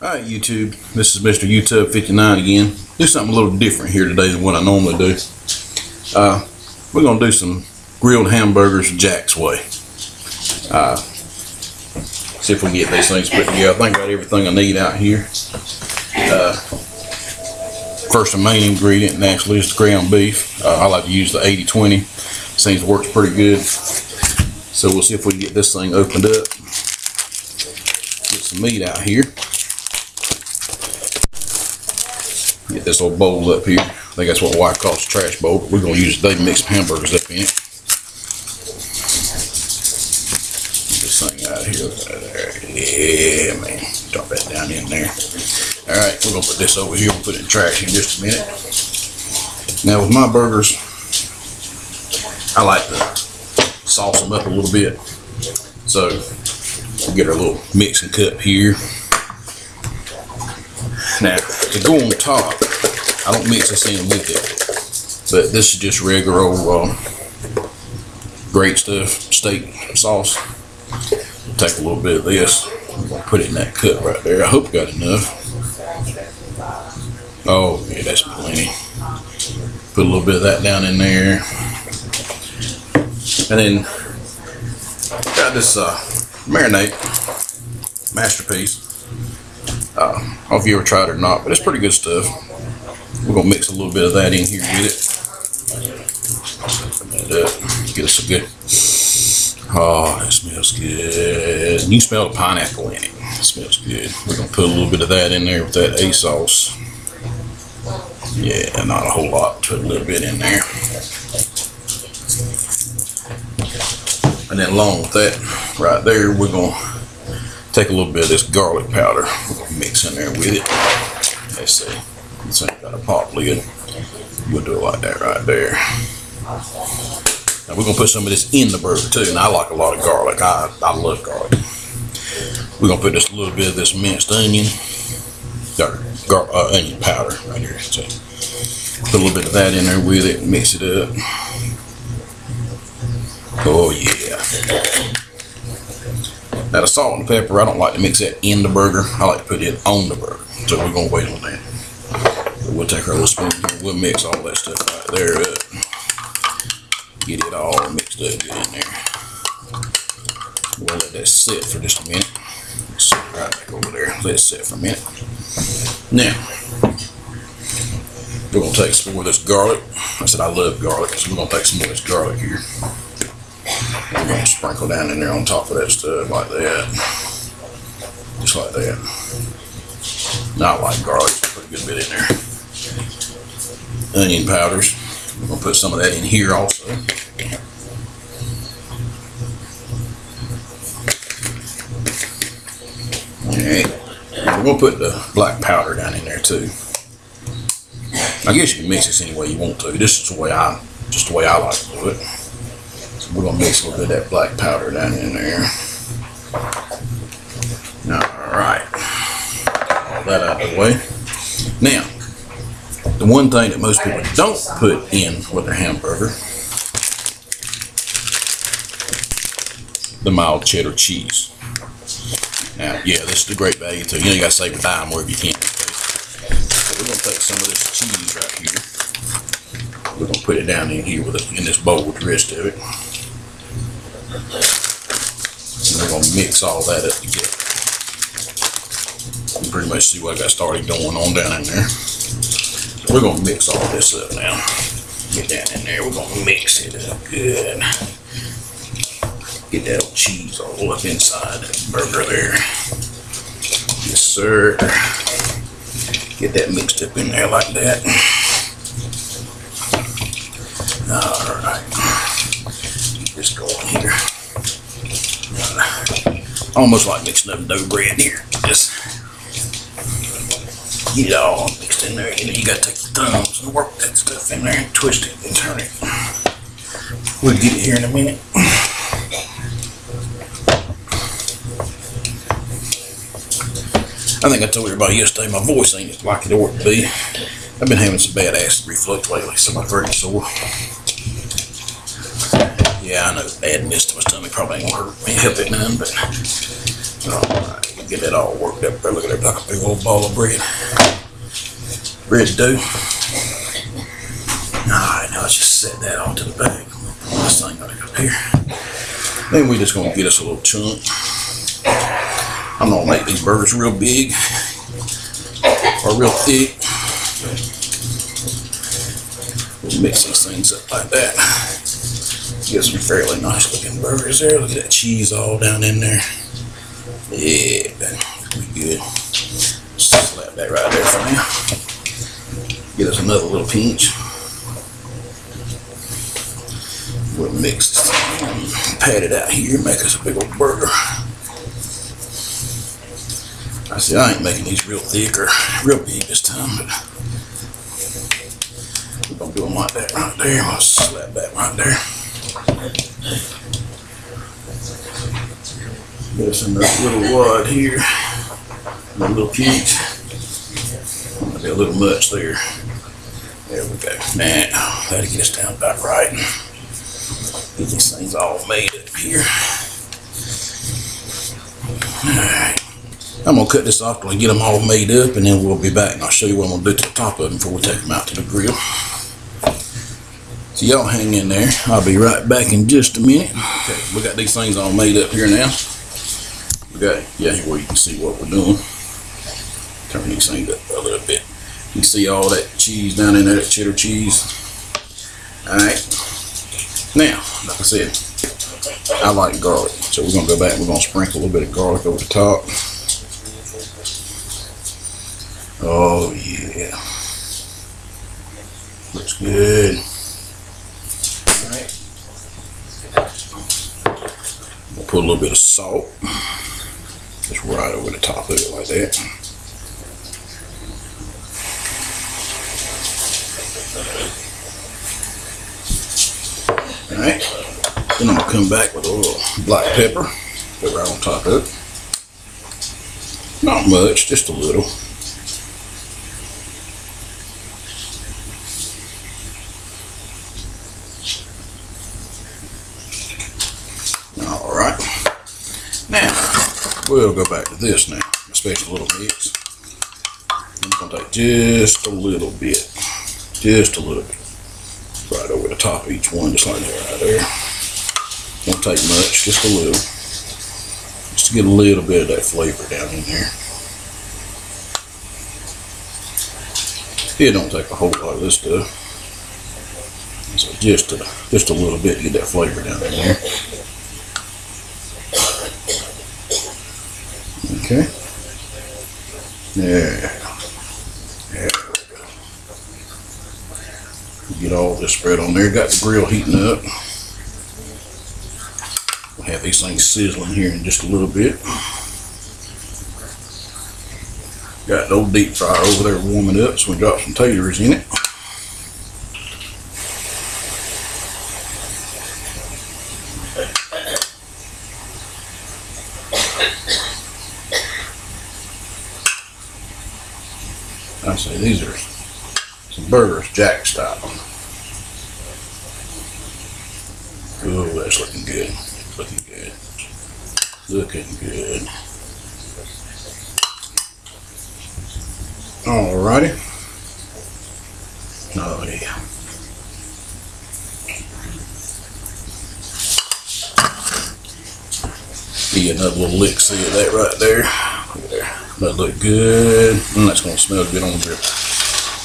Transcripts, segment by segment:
Alright YouTube, this is Mr. YouTube 59 again. Do something a little different here today than what I normally do. We're going to do some grilled hamburgers Jack's way. See if we can get these things put together. I think I got everything I need out here. First and main ingredient naturally is the ground beef. I like to use the 80-20. Seems works pretty good. So we'll see if we can get this thing opened up. Get some meat out here. Get this little bowl up here. I think that's what my wife calls a trash bowl, but we're going to use it today to mix some hamburgers up in it. Get this thing out of here. Yeah, man. Drop that down in there. Alright, we're going to put this over here. We'll put it in the trash in just a minute. Now, with my burgers, I like to sauce them up a little bit. So, we'll get our little mixing cup here. Now, to go on top, I don't mix this in with it, but this is just regular old great stuff, steak sauce. We'll take a little bit of this, I'm going to put it in that cup right there. I hope I got enough. Oh, yeah, that's plenty. Put a little bit of that down in there. And then, got this marinade, masterpiece. I don't know if you ever tried it or not, but it's pretty good stuff. We're going to mix a little bit of that in here with it. And, get us some good. Oh, that smells good. You can smell the pineapple in it. It smells good. We're going to put a little bit of that in there with that A sauce. Yeah, not a whole lot. Put a little bit in there. And then along with that, right there, we're going to take a little bit of this garlic powder, mix in there with it. Let's see, this ain't got a pop lid. We'll do it like that right there. Now we're gonna put some of this in the burger too, and I like a lot of garlic. I love garlic. We're gonna put just a little bit of this minced onion, onion powder right here. So put a little bit of that in there with it, mix it up. Oh yeah. Now the salt and pepper, I don't like to mix that in the burger. I like to put it on the burger. So we're going to wait on that. So we'll take our little spoon here. We'll mix all that stuff right there up. Get it all mixed up, get in there. We'll let that sit for just a minute. Sit right back over there. Let it sit for a minute. Now, we're going to take some more of this garlic. I said I love garlic, so we're going to take some more of this garlic here. We're going to sprinkle down in there on top of that stuff like that. Just like that. Not like garlic, put a good bit in there. Onion powders. We're going to put some of that in here also. Alright. We're going to put the black powder down in there too. I guess you can mix this any way you want to. This is the way I like to do it. We're going to mix a little bit of that black powder down in there. Alright. All that out of the way. Now, the one thing that most people don't put in with their hamburger, the mild cheddar cheese. Now, yeah, this is the great value too. You know, you got to save a dime wherever you can. So we're going to take some of this cheese right here. We're going to put it down in here in this bowl with the rest of it. And we're going to mix all that up together. You can pretty much see what I got started going on down in there. So we're going to mix all this up now. Get down in there. We're going to mix it up good. Get that old cheese all up inside that burger there. Yes, sir. Get that mixed up in there like that. Alright. Keep this going here. Almost like mixing up dough bread here. Just get it all mixed in there. You know, you gotta take your thumbs and work that stuff in there and twist it and turn it. We'll get it here in a minute. I think I told everybody yesterday my voice ain't like it ought to be. I've been having some bad acid reflux lately, so my throat is sore. Yeah, I know adding this to my stomach probably ain't gonna help it none, but alright, Get that all worked up there. Look at that, like a big old ball of bread. Ready to do. Alright, now let's just set that onto the bag. Pull this thing right up here. Then we're just gonna get us a little chunk. I'm gonna make these burgers real big or real thick. We'll mix these things up like that. Get some fairly nice looking burgers there. Look at that cheese all down in there. Yeah, that'll be good. Slap that right there for now. Get us another little pinch. We'll mix this thing, pat it out here, make us a big old burger. I see I ain't making these real thick or real big this time, but we're gonna do them like that right there. I'll slap that right there. Get us another little wad here, a little pinch. Might be a little much there. There we go. Now, that'll get us down about right. Get these things all made up here. Alright. I'm going to cut this off till I get them all made up, and then we'll be back and I'll show you what I'm going to do to the top of them before we take them out to the grill. So y'all hang in there. I'll be right back in just a minute. Okay, we got these things all made up here now. We got, yeah, where you can see what we're doing. Turn these things up a little bit. You can see all that cheese down in there, that cheddar cheese. Alright. Now, like I said, I like garlic. So we're going to go back and we're going to sprinkle a little bit of garlic over the top. Oh yeah. Looks good. Alright. We'll put a little bit of salt. Just right over the top of it like that. Alright, then I'm going to come back with a little black pepper, put right on top of it. Not much, just a little. Alright, now we'll go back to this now, a special little mix. I'm going to take just a little bit, right over the top of each one, just like that right there. Won't take much, just a little. Just to get a little bit of that flavor down in there. It don't take a whole lot of this stuff. So just a little bit to get that flavor down in there. Okay. There. Get all this spread on there. Got the grill heating up. We'll have these things sizzling here in just a little bit. Got the old deep fryer over there warming up, so we drop some taters in it. I say these are some burgers, Jack style. Oh, that's looking good. Looking good. Looking good. Alrighty. Oh yeah. Give you another little lick, see of that right there. That look good. That's gonna smell good on the grill.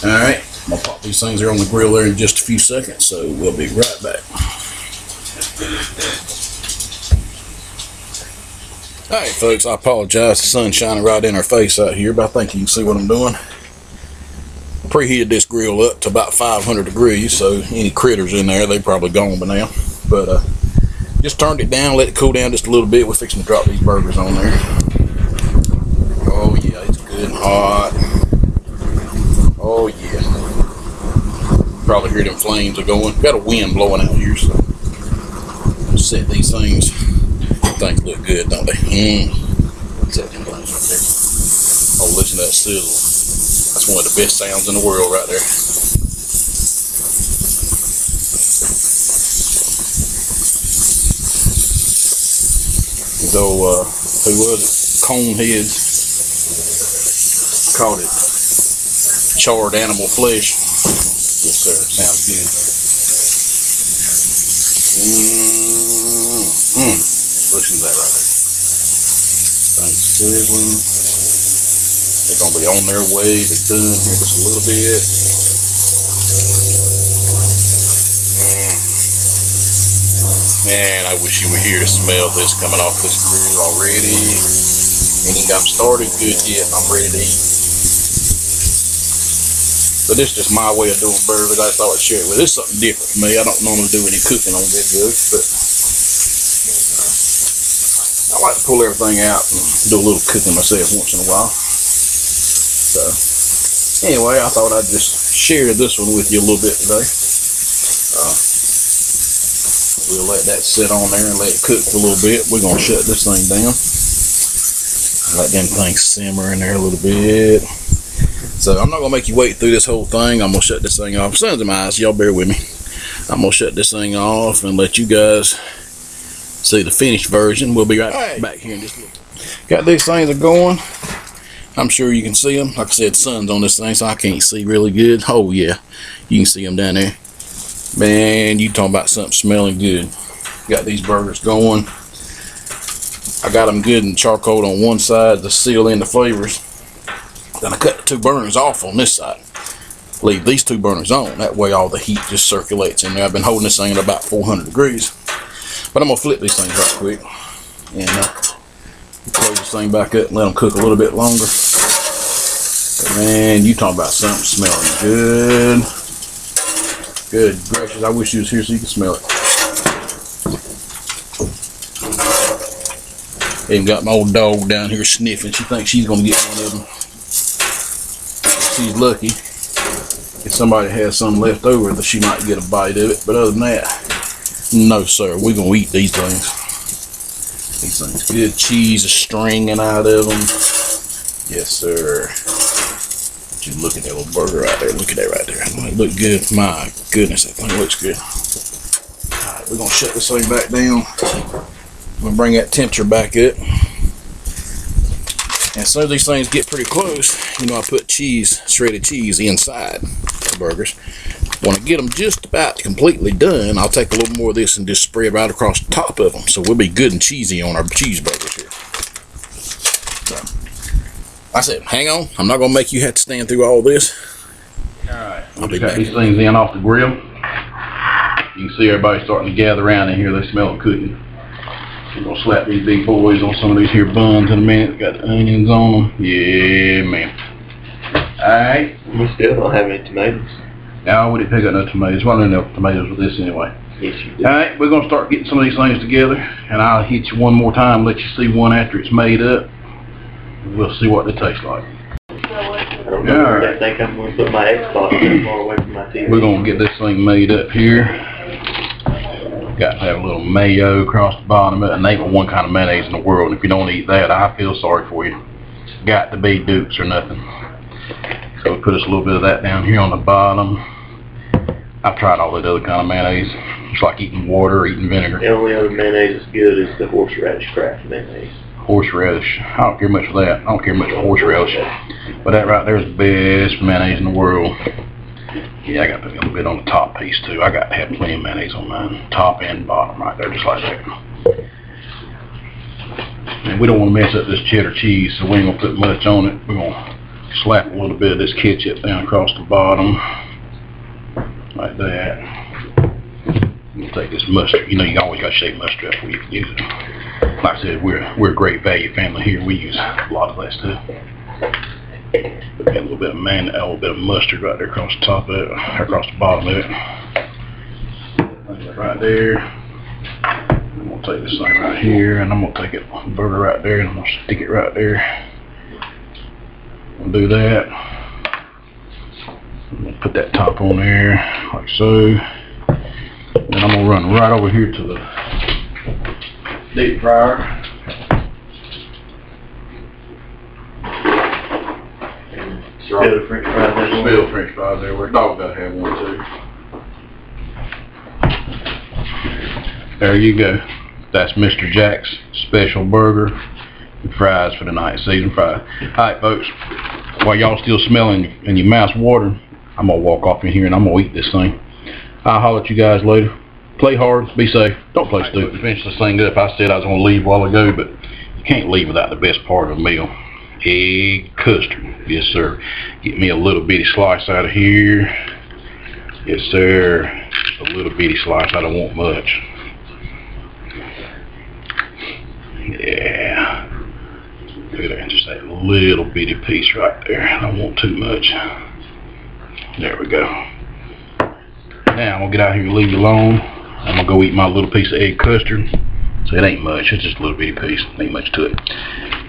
Alright, I'm gonna pop these things there on the grill there in just a few seconds, so we'll be right back. Alright folks, I apologize, the sun's shining right in our face out here, but I think you can see what I'm doing. Preheated this grill up to about 500 degrees, so any critters in there, they probably gone by now. But just turned it down, let it cool down just a little bit. We're fixing to drop these burgers on there. Oh yeah, it's good and hot. Oh yeah. Probably hear them flames are going. Got a wind blowing out here, so set these things. Things look good, don't they? Set them things right there. Oh, listen to that sizzle. That's one of the best sounds in the world right there. So, who was it? cone heads. Called it charred animal flesh. Yes, sir. Sounds good. Listen to that right there. Things sizzling. They're gonna be on their way to done here just a little bit. Man, I wish you were here to smell this coming off this grill already. Ain't even got started good yet, and I'm ready to eat. But this is just my way of doing burgers. I thought I'd share it with you. It's something different for me. I don't normally do any cooking on videos, but I like to pull everything out and do a little cooking myself once in a while. So, anyway, I thought I'd just share this one with you a little bit today. We'll let that sit on there and let it cook for a little bit. We're going to shut this thing down. Let them things simmer in there a little bit. So I'm not going to make you wait through this whole thing. I'm going to shut this thing off. Sons of my eyes, y'all bear with me. I'm going to shut this thing off and let you guys see the finished version. We'll be right back here in just a little bit. Got these things are going. I'm sure you can see them. Like I said, sun's on this thing, so I can't see really good. Oh, yeah. You can see them down there. Man, you talking about something smelling good. Got these burgers going. I got them good and charcoal on one side to seal in the flavors. Then I cut the two burners off on this side. Leave these two burners on. That way all the heat just circulates in there. I've been holding this thing at about 400 degrees. But I'm going to flip these things right quick. And close this thing back up and let them cook a little bit longer. But man, you talking about something smelling good. Good gracious, I wish you was here so you could smell it. Even got my old dog down here sniffing. She thinks she's gonna get one of them. She's lucky. If somebody has some left over, that she might get a bite of it. But other than that, no sir, we're gonna eat these things. These things good. Cheese is stringing out of them. Yes sir. Just look at that little burger right there. Look at that right there. It look good. My goodness, that thing looks good. Alright, we're gonna shut this thing back down. I'm gonna bring that temperature back up. And as soon as these things get pretty close, you know, I put cheese, shredded cheese inside the burgers. When I get them just about completely done, I'll take a little more of this and just spread right across the top of them. So we'll be good and cheesy on our cheeseburgers here. So, I said, hang on. I'm not going to make you have to stand through all this. Alright, I'll be back. These things in off the grill. You can see everybody starting to gather around in here. They smell it cooking. We're going to slap these big boys on some of these here buns in a minute. Got the onions on them. Yeah, man. Alright. We still don't have any tomatoes. No, we didn't pick up no tomatoes. Why don't have tomatoes with this anyway? Yes, you did. Alright, we're going to start getting some of these things together. And I'll hit you one more time, let you see one after it's made up. We'll see what they taste like. I don't know where I think I'm going to put my Xbox that far away from my TV. We're going to get this thing made up here. Got to have a little mayo across the bottom of it. And they ain't one kind of mayonnaise in the world. And if you don't eat that, I feel sorry for you. Got to be Dukes or nothing. So we put us a little bit of that down here on the bottom. I've tried all that other kind of mayonnaise. It's like eating water or eating vinegar. The only other mayonnaise that's good is the horseradish Kraft mayonnaise. Horseradish. I don't care much for that. I don't care much for horseradish. But that right there is the best mayonnaise in the world. Yeah, I got to put a little bit on the top piece too. I got to have plenty of mayonnaise on mine. Top and bottom right there, just like that. And we don't want to mess up this cheddar cheese, so we ain't going to put much on it. We're going to slap a little bit of this ketchup down across the bottom. Like that. We'll take this mustard. You know, you always got to shake mustard up before you can use it. Like I said, we're a great value family here. We use a lot of that stuff. Put a little bit of a little bit of mustard right there across the top of it, across the bottom of it. Right there. I'm gonna take this thing right here, and I'm gonna take it burger right there, and I'm gonna stick it right there. I'll do that. I'm gonna put that top on there, like so. And I'm gonna run right over here to the deep fryer. Spilled French fries there. Spilled French fries there. Our dog gotta have one too. There you go. That's Mr. Jack's special burger. fries for the night, seasoned fries. Alright folks, while y'all still smelling and your mouth's watering, I'm gonna walk off in here and I'm gonna eat this thing. I'll holler at you guys later. Play hard, be safe, don't play stupid. Finish this thing up. I said I was gonna leave a while ago, but you can't leave without the best part of the meal. Egg custard. Yes sir. Get me a little bitty slice out of here. Yes sir. A little bitty slice, I don't want much. Yeah. Look at that, just that little bitty piece right there. I don't want too much. There we go. Now I'm gonna get out here and leave you alone. I'm gonna go eat my little piece of egg custard. So it ain't much, it's just a little bitty piece. Ain't much to it.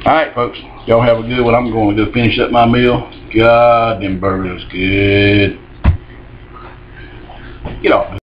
Alright folks, y'all have a good one. I'm going to go finish up my meal. God, them burgers good. Get off.